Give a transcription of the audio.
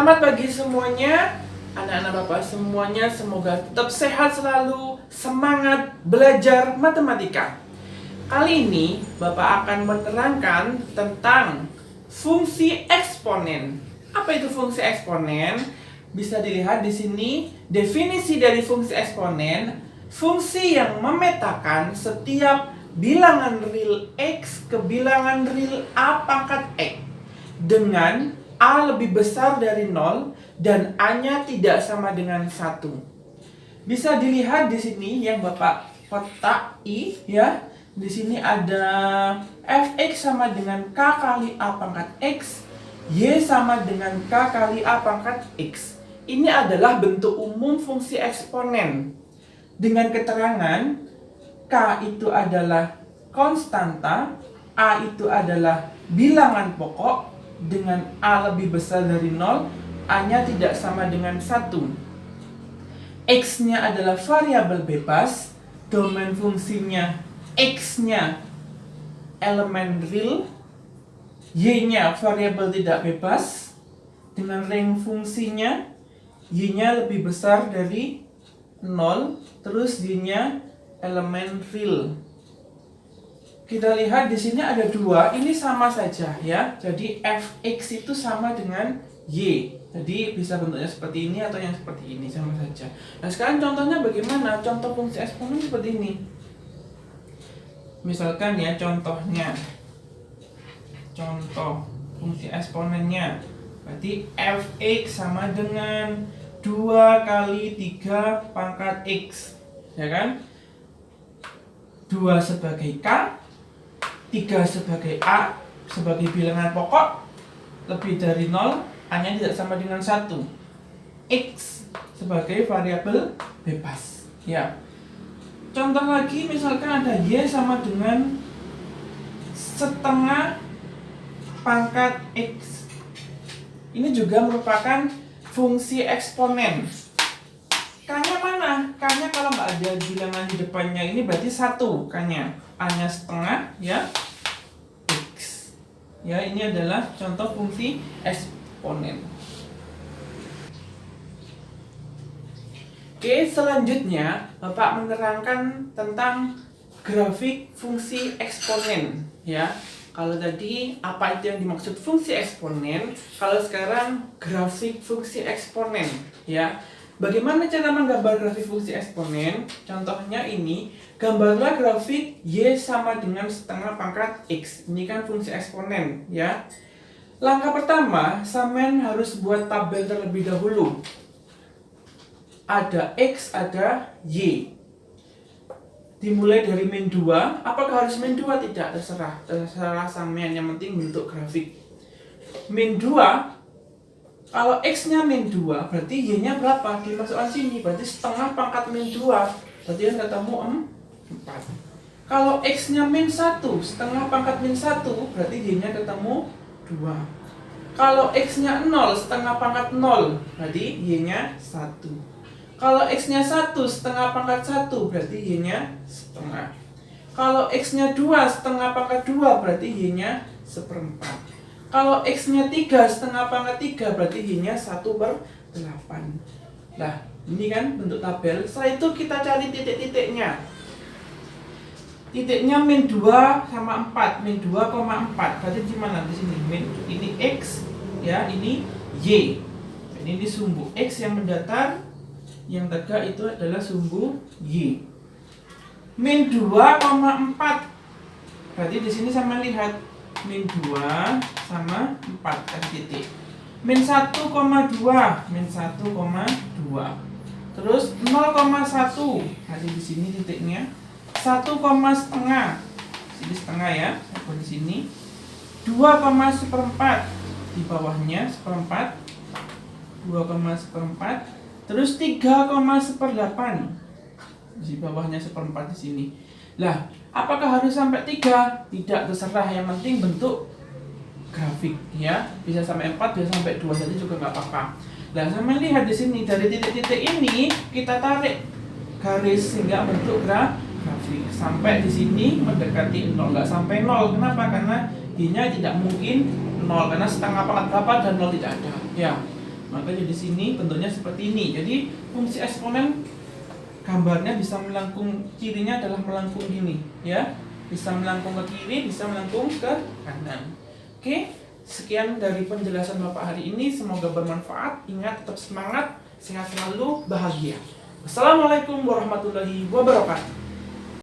Selamat pagi semuanya, anak-anak Bapak semuanya, semoga tetap sehat selalu, semangat belajar matematika. Kali ini Bapak akan menerangkan tentang fungsi eksponen. Apa itu fungsi eksponen? Bisa dilihat di sini definisi dari fungsi eksponen, fungsi yang memetakan setiap bilangan real X ke bilangan real A pangkat X dengan A lebih besar dari 0 dan A-nya tidak sama dengan 1. Bisa dilihat di sini yang Bapak kotak I ya. Di sini ada Fx sama dengan K kali A pangkat X, Y sama dengan K kali A pangkat X. Ini adalah bentuk umum fungsi eksponen. Dengan keterangan K itu adalah konstanta, A itu adalah bilangan pokok, dengan A lebih besar dari 0, A-nya tidak sama dengan 1. X-nya adalah variabel bebas, domain fungsinya X-nya elemen real, Y-nya variabel tidak bebas, dengan range fungsinya Y-nya lebih besar dari 0, terus Y-nya elemen real. Kita lihat di sini ada dua, ini sama saja ya. Jadi fx itu sama dengan y. Jadi bisa bentuknya seperti ini atau yang seperti ini, sama saja. Nah, sekarang contohnya bagaimana? Contoh fungsi eksponen seperti ini. Misalkan ya contohnya. Contoh fungsi eksponennya. Berarti fx sama dengan 2 kali 3 pangkat x. Ya kan? 2 sebagai k, 3 sebagai A sebagai bilangan pokok lebih dari 0, A-nya tidak sama dengan 1. X sebagai variabel bebas ya. Contoh lagi misalkan ada Y sama dengan setengah pangkat X. Ini juga merupakan fungsi eksponen. K-nya mana? K-nya kalau nggak ada bilangan di depannya ini berarti 1 K-nya. A-nya setengah ya, X. Ya, ini adalah contoh fungsi eksponen. Oke, selanjutnya Bapak menerangkan tentang grafik fungsi eksponen ya. Kalau tadi apa itu yang dimaksud fungsi eksponen, kalau sekarang grafik fungsi eksponen ya. Bagaimana cara menggambar grafik fungsi eksponen? Contohnya ini, gambarlah grafik Y sama dengan setengah pangkat X. Ini kan fungsi eksponen ya. Langkah pertama, sampean harus buat tabel terlebih dahulu. Ada X, ada Y. Dimulai dari min 2, apakah harus min 2? Tidak, terserah sampean, yang penting bentuk grafik. Min 2, kalau X-nya min 2, berarti Y-nya berapa? Dimasukkan sini, berarti setengah pangkat min 2. Berarti kan ketemu 4. Kalau X-nya min 1, setengah pangkat min 1, berarti Y-nya ketemu 2. Kalau X-nya 0, setengah pangkat 0, berarti Y-nya 1. Kalau X-nya 1, setengah pangkat 1, berarti Y-nya setengah. Kalau X-nya 2, setengah pangkat 2, berarti Y-nya seperempat. Kalau X-nya 3, setengah pangkat 3, berarti Y-nya 1/8. Nah, ini kan bentuk tabel. Setelah itu kita cari titik-titiknya. Titiknya min 2 sama 4, min 2,4. Berarti di mana? Di sini. Ini X, ya, ini Y. Ini sumbu X yang mendatar, yang tegak itu adalah sumbu Y. Min 2,4. Berarti di sini sama lihat min 2 sama 4 titik. Min 1,2, min 1,2. Terus 0,1. Berarti di sini titiknya 1,5. Sini setengah ya, di sini. 2,1/4. Di bawahnya seperempat. 2,1/4. Terus 3,1/8. Di bawahnya seperempat di sini. Lah, apakah harus sampai 3? Tidak, terserah, yang penting bentuk grafik ya. Bisa sampai 4, bisa sampai 2 saja juga nggak apa-apa. Nah, sama lihat di sini dari titik-titik ini kita tarik garis sehingga bentuk grafik sampai di sini mendekati 0, nggak sampai 0. Kenapa? Karena Y-nya tidak mungkin 0 karena setengah pangkat berapa dan 0 tidak ada. Ya. Makanya di sini bentuknya seperti ini. Jadi fungsi eksponen gambarnya bisa melengkung, cirinya adalah melengkung gini, ya. Bisa melengkung ke kiri, bisa melengkung ke kanan. Oke, sekian dari penjelasan Bapak hari ini. Semoga bermanfaat. Ingat, tetap semangat, sehat selalu, bahagia. Wassalamualaikum warahmatullahi wabarakatuh.